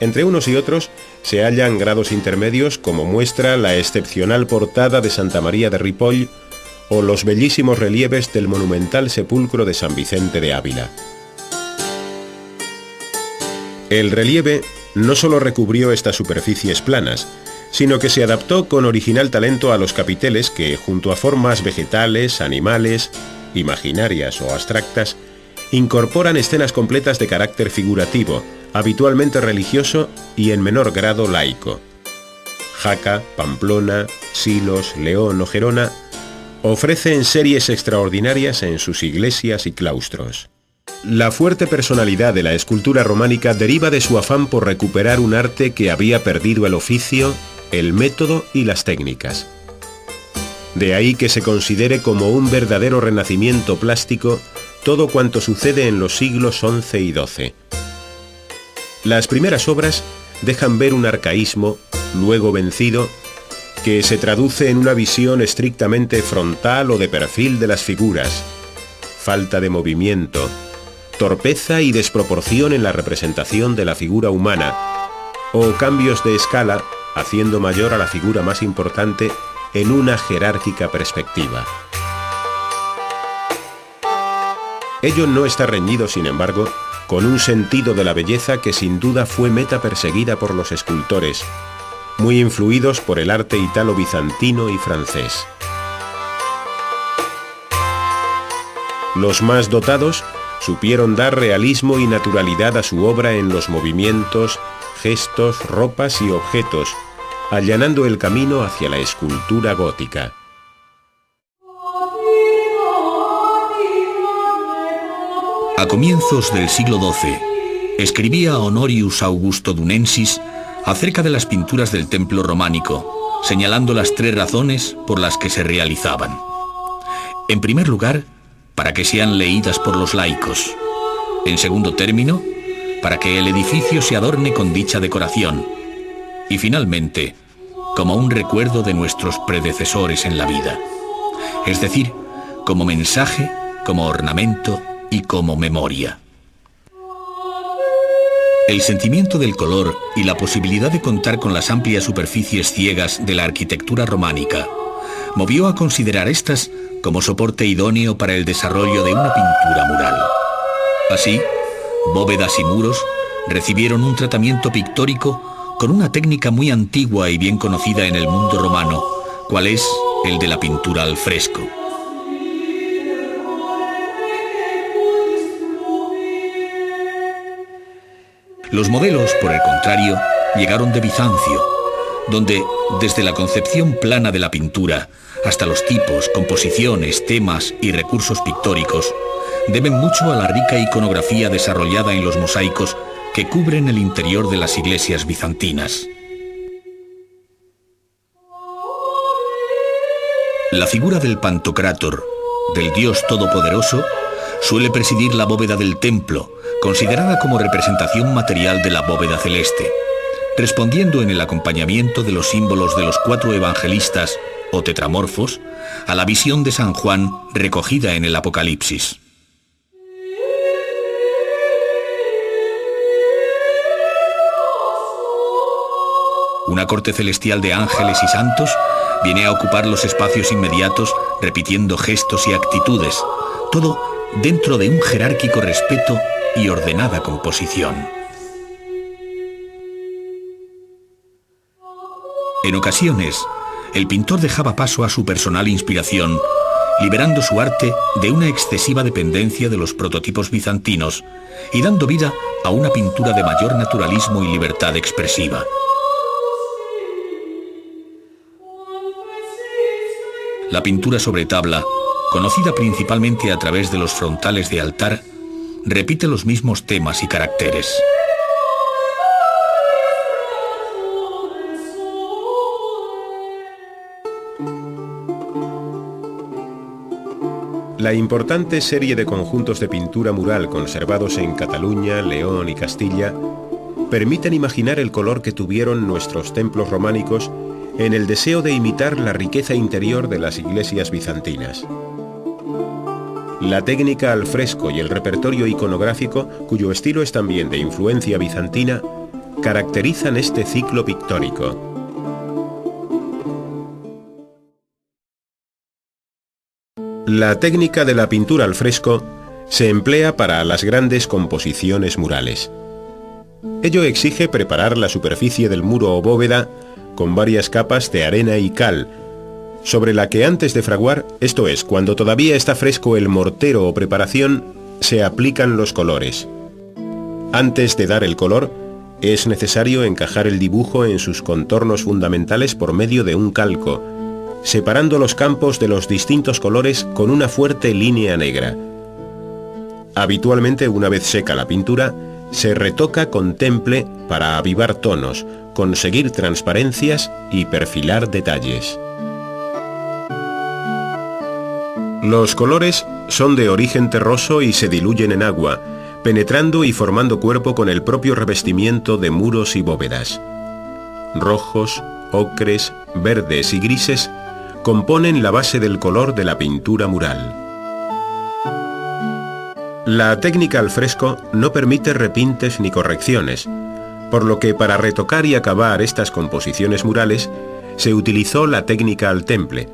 Entre unos y otros se hallan grados intermedios, como muestra la excepcional portada de Santa María de Ripoll o los bellísimos relieves del monumental sepulcro de San Vicente de Ávila. El relieve no solo recubrió estas superficies planas, sino que se adaptó con original talento a los capiteles que, junto a formas vegetales, animales, imaginarias o abstractas, incorporan escenas completas de carácter figurativo, habitualmente religioso y en menor grado laico. Jaca, Pamplona, Silos, León o Gerona ofrecen series extraordinarias en sus iglesias y claustros. La fuerte personalidad de la escultura románica deriva de su afán por recuperar un arte que había perdido el oficio, el método y las técnicas. De ahí que se considere como un verdadero renacimiento plástico todo cuanto sucede en los siglos XI y XII. Las primeras obras dejan ver un arcaísmo, luego vencido, que se traduce en una visión estrictamente frontal o de perfil de las figuras, falta de movimiento, torpeza y desproporción en la representación de la figura humana, o cambios de escala, haciendo mayor a la figura más importante en una jerárquica perspectiva. Ello no está reñido, sin embargo, con un sentido de la belleza que sin duda fue meta perseguida por los escultores, muy influidos por el arte italo-bizantino y francés. Los más dotados supieron dar realismo y naturalidad a su obra en los movimientos, gestos, ropas y objetos, allanando el camino hacia la escultura gótica. A comienzos del siglo XII, escribía Honorius Augusto Dunensis acerca de las pinturas del templo románico, señalando las 3 razones por las que se realizaban. En primer lugar, para que sean leídas por los laicos. En segundo término, para que el edificio se adorne con dicha decoración. Y finalmente, como un recuerdo de nuestros predecesores en la vida. Es decir, como mensaje, como ornamento y como memoria. El sentimiento del color y la posibilidad de contar con las amplias superficies ciegas de la arquitectura románica movió a considerar estas como soporte idóneo para el desarrollo de una pintura mural. Así, bóvedas y muros recibieron un tratamiento pictórico con una técnica muy antigua y bien conocida en el mundo romano, cual es el de la pintura al fresco. Los modelos, por el contrario, llegaron de Bizancio, donde, desde la concepción plana de la pintura hasta los tipos, composiciones, temas y recursos pictóricos, deben mucho a la rica iconografía desarrollada en los mosaicos que cubren el interior de las iglesias bizantinas. La figura del Pantocrátor, del Dios Todopoderoso, suele presidir la bóveda del templo, considerada como representación material de la bóveda celeste, respondiendo en el acompañamiento de los símbolos de los 4 evangelistas, o tetramorfos, a la visión de San Juan recogida en el Apocalipsis. Una corte celestial de ángeles y santos viene a ocupar los espacios inmediatos repitiendo gestos y actitudes, todo dentro de un jerárquico respeto y ordenada composición. En ocasiones, el pintor dejaba paso a su personal inspiración, liberando su arte de una excesiva dependencia de los prototipos bizantinos y dando vida a una pintura de mayor naturalismo y libertad expresiva. La pintura sobre tabla, conocida principalmente a través de los frontales de altar, repite los mismos temas y caracteres. La importante serie de conjuntos de pintura mural conservados en Cataluña, León y Castilla permiten imaginar el color que tuvieron nuestros templos románicos en el deseo de imitar la riqueza interior de las iglesias bizantinas. La técnica al fresco y el repertorio iconográfico, cuyo estilo es también de influencia bizantina, caracterizan este ciclo pictórico. La técnica de la pintura al fresco se emplea para las grandes composiciones murales. Ello exige preparar la superficie del muro o bóveda con varias capas de arena y cal, sobre la que antes de fraguar, esto es, cuando todavía está fresco el mortero o preparación, se aplican los colores. Antes de dar el color, es necesario encajar el dibujo en sus contornos fundamentales por medio de un calco, separando los campos de los distintos colores con una fuerte línea negra. Habitualmente, una vez seca la pintura, se retoca con temple para avivar tonos, conseguir transparencias y perfilar detalles. Los colores son de origen terroso y se diluyen en agua, penetrando y formando cuerpo con el propio revestimiento de muros y bóvedas. Rojos, ocres, verdes y grises componen la base del color de la pintura mural. La técnica al fresco no permite repintes ni correcciones, por lo que para retocar y acabar estas composiciones murales se utilizó la técnica al temple.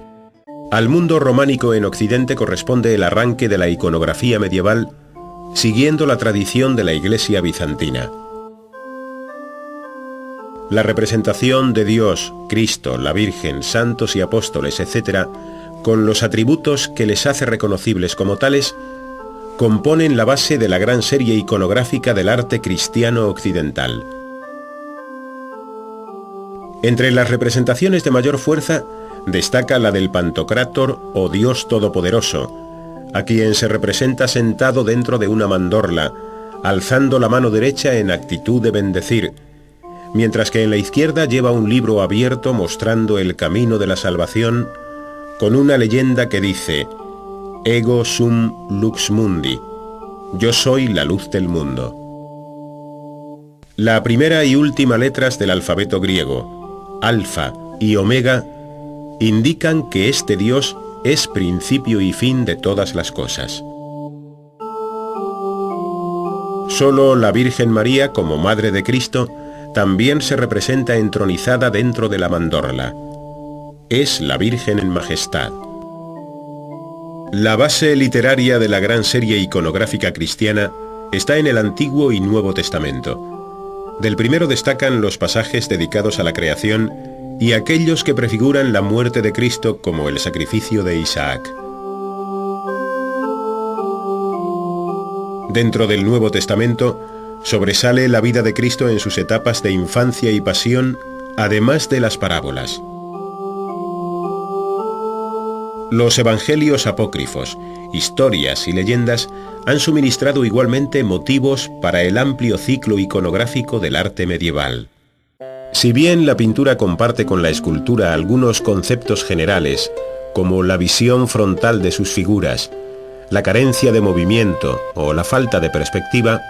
Al mundo románico en Occidente corresponde el arranque de la iconografía medieval, siguiendo la tradición de la Iglesia bizantina. La representación de Dios, Cristo, la Virgen, santos y apóstoles, etc., con los atributos que les hace reconocibles como tales, componen la base de la gran serie iconográfica del arte cristiano occidental. Entre las representaciones de mayor fuerza destaca la del Pantocrátor o Dios Todopoderoso, a quien se representa sentado dentro de una mandorla, alzando la mano derecha en actitud de bendecir, mientras que en la izquierda lleva un libro abierto mostrando el camino de la salvación, con una leyenda que dice: Ego sum lux mundi. Yo soy la luz del mundo. La primera y última letras del alfabeto griego, alfa y omega, indican que este Dios es principio y fin de todas las cosas. Solo la Virgen María, como Madre de Cristo, también se representa entronizada dentro de la mandorla. Es la Virgen en majestad. La base literaria de la gran serie iconográfica cristiana está en el Antiguo y Nuevo Testamento. Del primero destacan los pasajes dedicados a la creación y aquellos que prefiguran la muerte de Cristo como el sacrificio de Isaac. Dentro del Nuevo Testamento sobresale la vida de Cristo en sus etapas de infancia y pasión, además de las parábolas. Los evangelios apócrifos, historias y leyendas han suministrado igualmente motivos para el amplio ciclo iconográfico del arte medieval. Si bien la pintura comparte con la escultura algunos conceptos generales, como la visión frontal de sus figuras, la carencia de movimiento o la falta de perspectiva,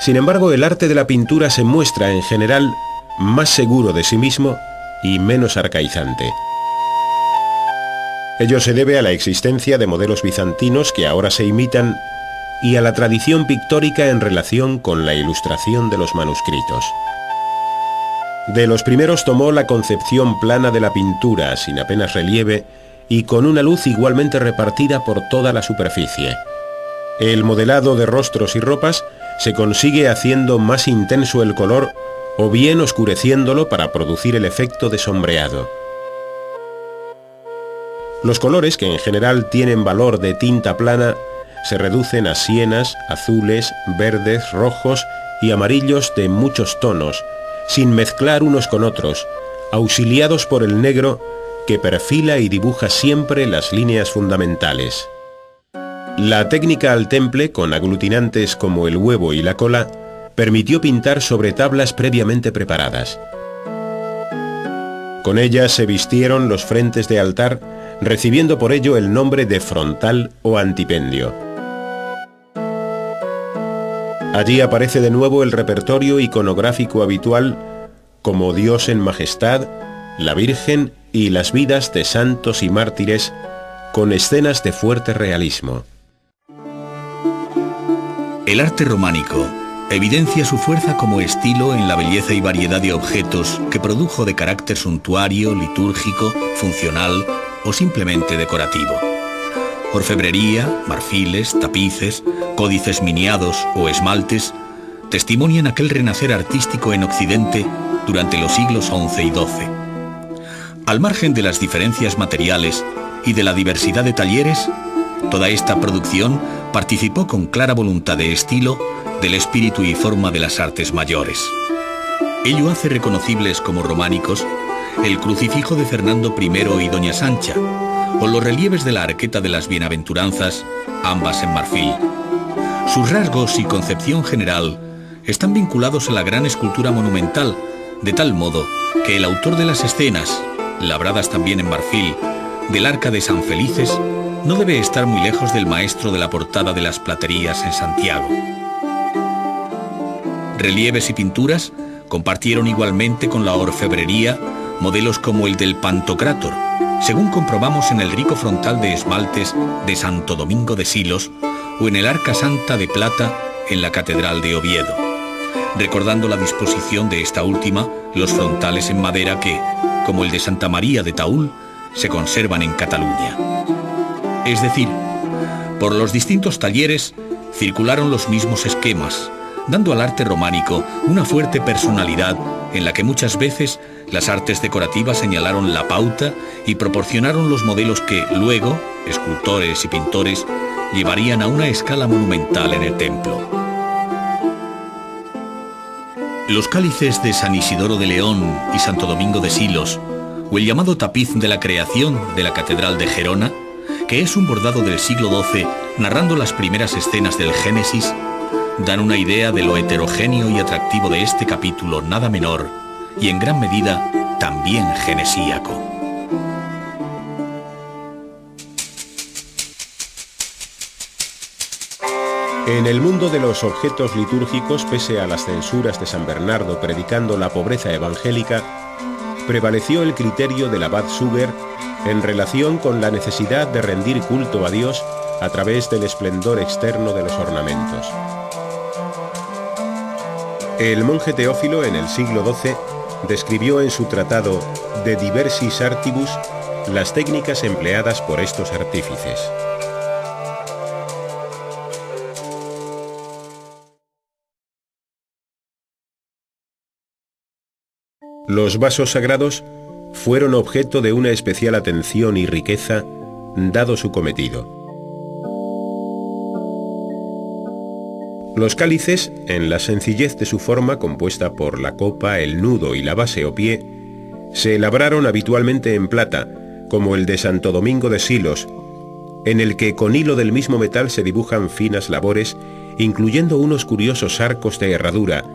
sin embargo el arte de la pintura se muestra en general más seguro de sí mismo y menos arcaizante. Ello se debe a la existencia de modelos bizantinos que ahora se imitan y a la tradición pictórica en relación con la ilustración de los manuscritos. De los primeros tomó la concepción plana de la pintura, sin apenas relieve y con una luz igualmente repartida por toda la superficie. El modelado de rostros y ropas se consigue haciendo más intenso el color o bien oscureciéndolo para producir el efecto de sombreado. Los colores, que en general tienen valor de tinta plana, se reducen a sienas, azules, verdes, rojos y amarillos de muchos tonos, sin mezclar unos con otros, auxiliados por el negro que perfila y dibuja siempre las líneas fundamentales. La técnica al temple, con aglutinantes como el huevo y la cola, permitió pintar sobre tablas previamente preparadas. Con ellas se vistieron los frentes de altar, recibiendo por ello el nombre de frontal o antipendio. Allí aparece de nuevo el repertorio iconográfico habitual, como Dios en majestad, la Virgen y las vidas de santos y mártires, con escenas de fuerte realismo. El arte románico evidencia su fuerza como estilo en la belleza y variedad de objetos que produjo de carácter suntuario, litúrgico, funcional o simplemente decorativo. Orfebrería, marfiles, tapices, códices miniados o esmaltes testimonian aquel renacer artístico en Occidente durante los siglos XI y XII. Al margen de las diferencias materiales y de la diversidad de talleres, toda esta producción participó con clara voluntad de estilo del espíritu y forma de las artes mayores. Ello hace reconocibles como románicos el crucifijo de Fernando I y Doña Sancha, o los relieves de la arqueta de las Bienaventuranzas, ambas en marfil. Sus rasgos y concepción general están vinculados a la gran escultura monumental, de tal modo que el autor de las escenas, labradas también en marfil, del Arca de San Felices, no debe estar muy lejos del maestro de la portada de las Platerías en Santiago. Relieves y pinturas compartieron igualmente con la orfebrería modelos como el del Pantocrátor, según comprobamos en el rico frontal de esmaltes de Santo Domingo de Silos o en el Arca Santa de plata en la Catedral de Oviedo, recordando la disposición de esta última, los frontales en madera que, como el de Santa María de Taúl, se conservan en Cataluña. Es decir, por los distintos talleres circularon los mismos esquemas, dando al arte románico una fuerte personalidad en la que muchas veces las artes decorativas señalaron la pauta y proporcionaron los modelos que luego, escultores y pintores, llevarían a una escala monumental en el templo. Los cálices de San Isidoro de León y Santo Domingo de Silos, o el llamado tapiz de la creación de la Catedral de Gerona, que es un bordado del siglo XII narrando las primeras escenas del Génesis, dan una idea de lo heterogéneo y atractivo de este capítulo nada menor y en gran medida también genesíaco. En el mundo de los objetos litúrgicos, pese a las censuras de San Bernardo predicando la pobreza evangélica, prevaleció el criterio del abad Suger en relación con la necesidad de rendir culto a Dios a través del esplendor externo de los ornamentos. El monje Teófilo, en el siglo XII, describió en su tratado De Diversis Artibus las técnicas empleadas por estos artífices. Los vasos sagrados fueron objeto de una especial atención y riqueza, dado su cometido. Los cálices, en la sencillez de su forma compuesta por la copa, el nudo y la base o pie, se labraron habitualmente en plata, como el de Santo Domingo de Silos, en el que con hilo del mismo metal se dibujan finas labores, incluyendo unos curiosos arcos de herradura,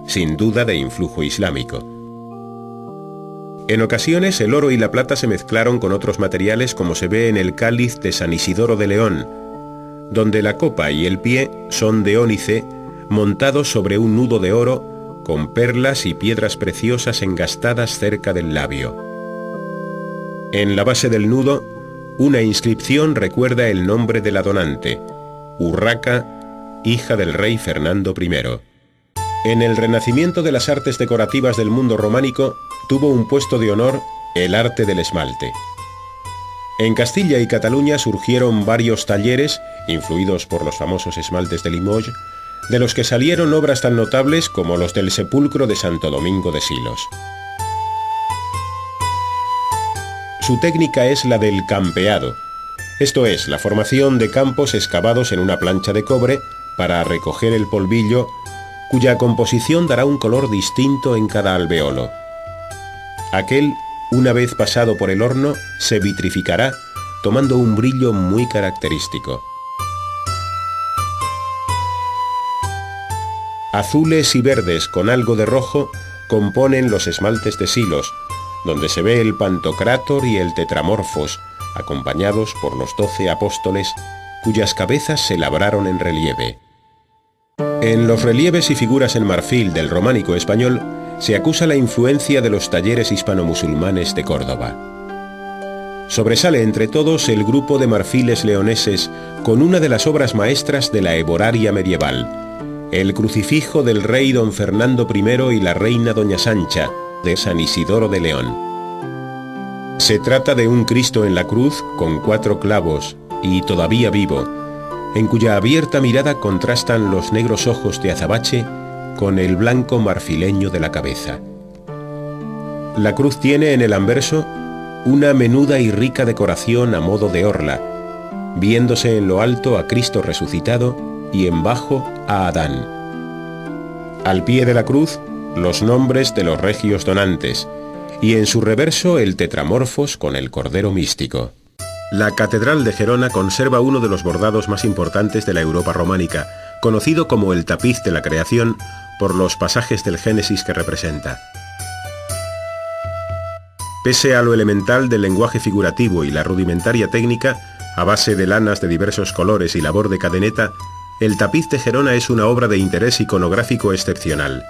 sin duda de influjo islámico. En ocasiones el oro y la plata se mezclaron con otros materiales, como se ve en el cáliz de San Isidoro de León, donde la copa y el pie son de ónice, montados sobre un nudo de oro, con perlas y piedras preciosas engastadas cerca del labio. En la base del nudo, una inscripción recuerda el nombre de la donante, Urraca, hija del rey Fernando I. En el renacimiento de las artes decorativas del mundo románico, tuvo un puesto de honor el arte del esmalte. En Castilla y Cataluña surgieron varios talleres, influidos por los famosos esmaltes de Limoges, de los que salieron obras tan notables como los del sepulcro de Santo Domingo de Silos. Su técnica es la del campeado, esto es, la formación de campos excavados en una plancha de cobre para recoger el polvillo, cuya composición dará un color distinto en cada alveolo. Aquel, una vez pasado por el horno, se vitrificará, tomando un brillo muy característico. Azules y verdes con algo de rojo componen los esmaltes de Silos, donde se ve el Pantocrátor y el Tetramorfos, acompañados por los 12 apóstoles, cuyas cabezas se labraron en relieve. En los relieves y figuras en marfil del románico español se acusa la influencia de los talleres hispano-musulmanes de Córdoba. Sobresale entre todos el grupo de marfiles leoneses con una de las obras maestras de la heboraria medieval, el crucifijo del rey don Fernando I y la reina doña Sancha, de San Isidoro de León. Se trata de un Cristo en la cruz con 4 clavos y todavía vivo, en cuya abierta mirada contrastan los negros ojos de azabache con el blanco marfileño de la cabeza. La cruz tiene en el anverso una menuda y rica decoración a modo de orla, viéndose en lo alto a Cristo resucitado y en bajo a Adán. Al pie de la cruz, los nombres de los regios donantes, y en su reverso el Tetramorfos con el Cordero Místico. La Catedral de Gerona conserva uno de los bordados más importantes de la Europa románica, conocido como el tapiz de la creación por los pasajes del Génesis que representa. Pese a lo elemental del lenguaje figurativo y la rudimentaria técnica, a base de lanas de diversos colores y labor de cadeneta, el tapiz de Gerona es una obra de interés iconográfico excepcional.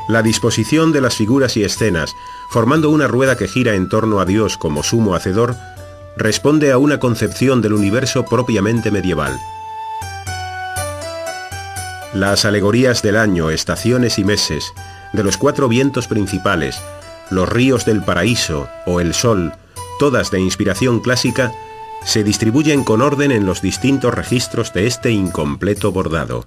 La disposición de las figuras y escenas, formando una rueda que gira en torno a Dios como sumo hacedor, responde a una concepción del universo propiamente medieval. Las alegorías del año, estaciones y meses, de los 4 vientos principales, los ríos del paraíso o el sol, todas de inspiración clásica, se distribuyen con orden en los distintos registros de este incompleto bordado.